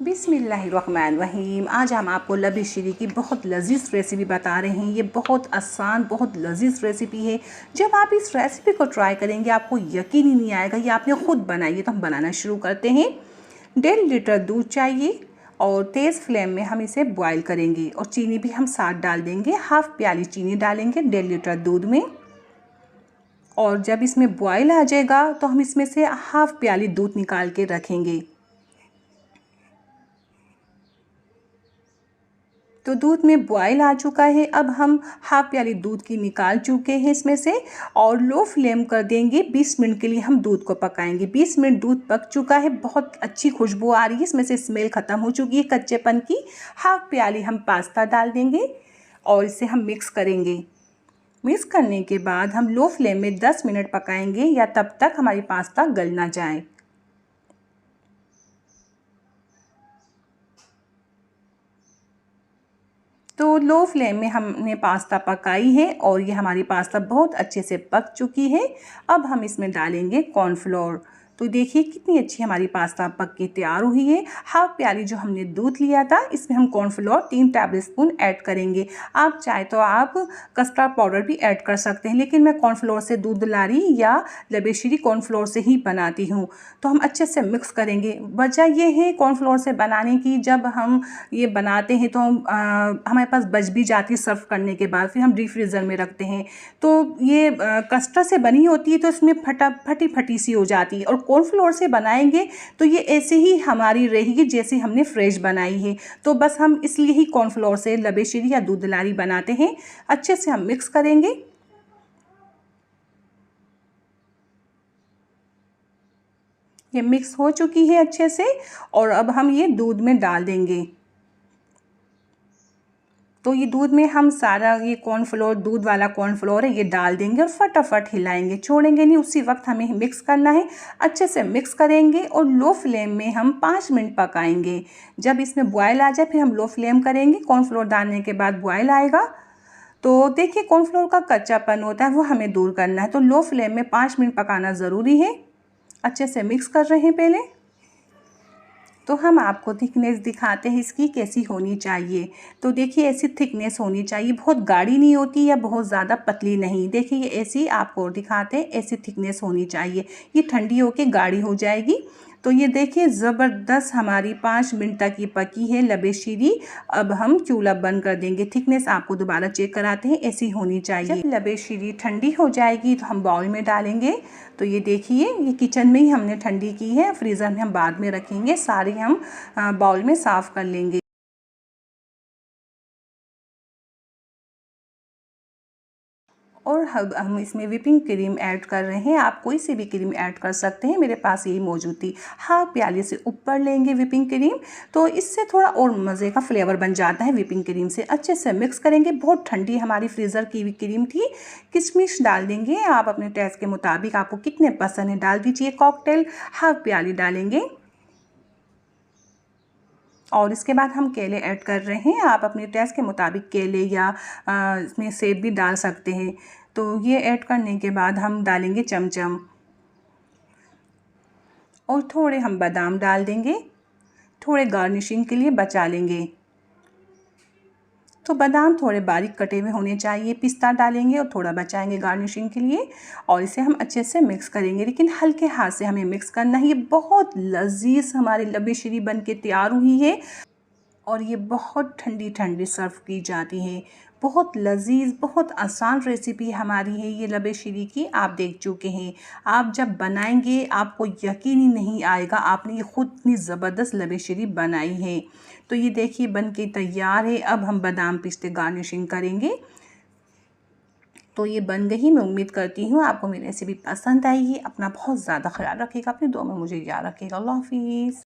बिस्मिल्लाहिर्रहमानिर्रहीम। आज हम आपको लबी शीरी की बहुत लजीज़ रेसिपी बता रहे हैं। ये बहुत आसान, बहुत लजीज़ रेसिपी है। जब आप इस रेसिपी को ट्राई करेंगे आपको यकीन ही नहीं आएगा ये आपने ख़ुद बनाई है। तो हम बनाना शुरू करते हैं। 1.5 लीटर दूध चाहिए और तेज़ फ्लेम में हम इसे बॉईल करेंगे और चीनी भी हम साथ डाल देंगे। हाफ़ प्याली चीनी डालेंगे 1.5 लीटर दूध में। और जब इसमें बॉईल आ जाएगा तो हम इसमें से हाफ़ प्याली दूध निकाल के रखेंगे। तो दूध में बॉयल आ चुका है। अब हम हाफ़ प्याली दूध की निकाल चुके हैं इसमें से और लो फ्लेम कर देंगे। 20 मिनट के लिए हम दूध को पकाएंगे। 20 मिनट दूध पक चुका है, बहुत अच्छी खुशबू आ रही है, इसमें से स्मेल ख़त्म हो चुकी है कच्चेपन की। हाफ़ प्याली हम पास्ता डाल देंगे और इसे हम मिक्स करेंगे। मिक्स करने के बाद हम लो फ्लेम में 10 मिनट पकाएंगे या तब तक हमारी पास्ता गल ना जाए। तो लो फ्लेम में हमने पास्ता पकाई है और ये हमारी पास्ता बहुत अच्छे से पक चुकी है। अब हम इसमें डालेंगे कॉर्नफ्लोर। तो देखिए कितनी अच्छी हमारी पास्ता पक के तैयार हुई है। हाफ़ प्याली जो हमने दूध लिया था इसमें हम कॉर्नफ्लोर 3 टेबलस्पून ऐड करेंगे। आप चाहे तो आप कस्टर्ड पाउडर भी ऐड कर सकते हैं, लेकिन मैं कॉर्नफ्लोर से दूध लारी या लबी शीरी कॉर्नफ्लोर से ही बनाती हूँ। तो हम अच्छे से मिक्स करेंगे। वजह यह है कॉर्नफ्लोर से बनाने की, जब हम ये बनाते हैं तो हमारे पास बच भी जाती है सर्व करने के बाद, फिर हम डीप फ्रीज़र में रखते हैं। तो ये कस्टर्ड से बनी होती है तो इसमें फटी सी हो जाती है, और कॉर्नफ्लोर से बनाएंगे तो ये ऐसे ही हमारी रहेगी जैसे हमने फ्रेश बनाई है। तो बस हम इसलिए ही कॉर्नफ्लोर से लबी शीरी या दूध लारी बनाते हैं। अच्छे से हम मिक्स करेंगे। ये मिक्स हो चुकी है अच्छे से और अब हम ये दूध में डाल देंगे। तो ये दूध में हम सारा ये कॉर्नफ्लोर, दूध वाला कॉर्नफ्लोर है, ये डाल देंगे और फटाफट हिलाएंगे, छोड़ेंगे नहीं, उसी वक्त हमें मिक्स करना है। अच्छे से मिक्स करेंगे और लो फ्लेम में हम 5 मिनट पकाएंगे। जब इसमें बॉयल आ जाए फिर हम लो फ्लेम करेंगे। कॉर्नफ्लोर डालने के बाद बॉयल आएगा तो देखिए कॉर्नफ्लोर का कच्चापन होता है वो हमें दूर करना है। तो लो फ्लेम में 5 मिनट पकाना ज़रूरी है। अच्छे से मिक्स कर रहे हैं पहले। तो हम आपको थिकनेस दिखाते हैं इसकी कैसी होनी चाहिए। तो देखिए ऐसी थिकनेस होनी चाहिए, बहुत गाढ़ी नहीं होती या बहुत ज़्यादा पतली नहीं। देखिए ये ऐसी आपको दिखाते हैं, ऐसी थिकनेस होनी चाहिए। ये ठंडी होके गाढ़ी हो जाएगी। तो ये देखिए ज़बरदस्त हमारी 5 मिनट तक ये पकी है लबी शीरी। अब हम चूल्हा बंद कर देंगे। थिकनेस आपको दोबारा चेक कराते हैं, ऐसी होनी चाहिए। जब लबी शीरी ठंडी हो जाएगी तो हम बाउल में डालेंगे। तो ये देखिए ये किचन में ही हमने ठंडी की है, फ्रीज़र में हम बाद में रखेंगे। सारी हम बाउल में साफ़ कर लेंगे। और हम इसमें व्हिपिंग क्रीम ऐड कर रहे हैं। आप कोई सी भी क्रीम ऐड कर सकते हैं, मेरे पास यही मौजूद थी। हाफ़ प्याली से ऊपर लेंगे व्हिपिंग क्रीम, तो इससे थोड़ा और मज़े का फ्लेवर बन जाता है व्हिपिंग क्रीम से। अच्छे से मिक्स करेंगे। बहुत ठंडी हमारी फ्रीज़र की हुई क्रीम थी। किशमिश डाल देंगे, आप अपने टेस्ट के मुताबिक आपको कितने पसंद है डाल दीजिए। कॉकटेल हाफ़ प्याली डालेंगे और इसके बाद हम केले ऐड कर रहे हैं। आप अपने टेस्ट के मुताबिक केले या इसमें सेब भी डाल सकते हैं। तो ये ऐड करने के बाद हम डालेंगे चमचम और थोड़े हम बादाम डाल देंगे, थोड़े गार्निशिंग के लिए बचा लेंगे। तो बादाम थोड़े बारीक कटे हुए होने चाहिए। पिस्ता डालेंगे और थोड़ा बचाएंगे गार्निशिंग के लिए और इसे हम अच्छे से मिक्स करेंगे, लेकिन हल्के हाथ से हमें मिक्स करना है। ये बहुत लजीज हमारी लबी शीरी बन के तैयार हुई है और ये बहुत ठंडी ठंडी सर्व की जाती है। बहुत लजीज, बहुत आसान रेसिपी हमारी है ये लबी शीरी की। आप देख चुके हैं, आप जब बनाएंगे आपको यकीन ही नहीं आएगा आपने ये खुद इतनी ज़बरदस्त लबी शीरी बनाई है। तो ये देखिए बन के तैयार है। अब हम बादाम पिस्ते गार्निशिंग करेंगे। तो ये बन गई। मैं उम्मीद करती हूँ आपको मेरी रेसिपी पसंद आई है। अपना बहुत ज़्यादा ख्याल रखिएगा, अपनी दुआ में मुझे याद रखिएगा। अल्लाह हाफिज़।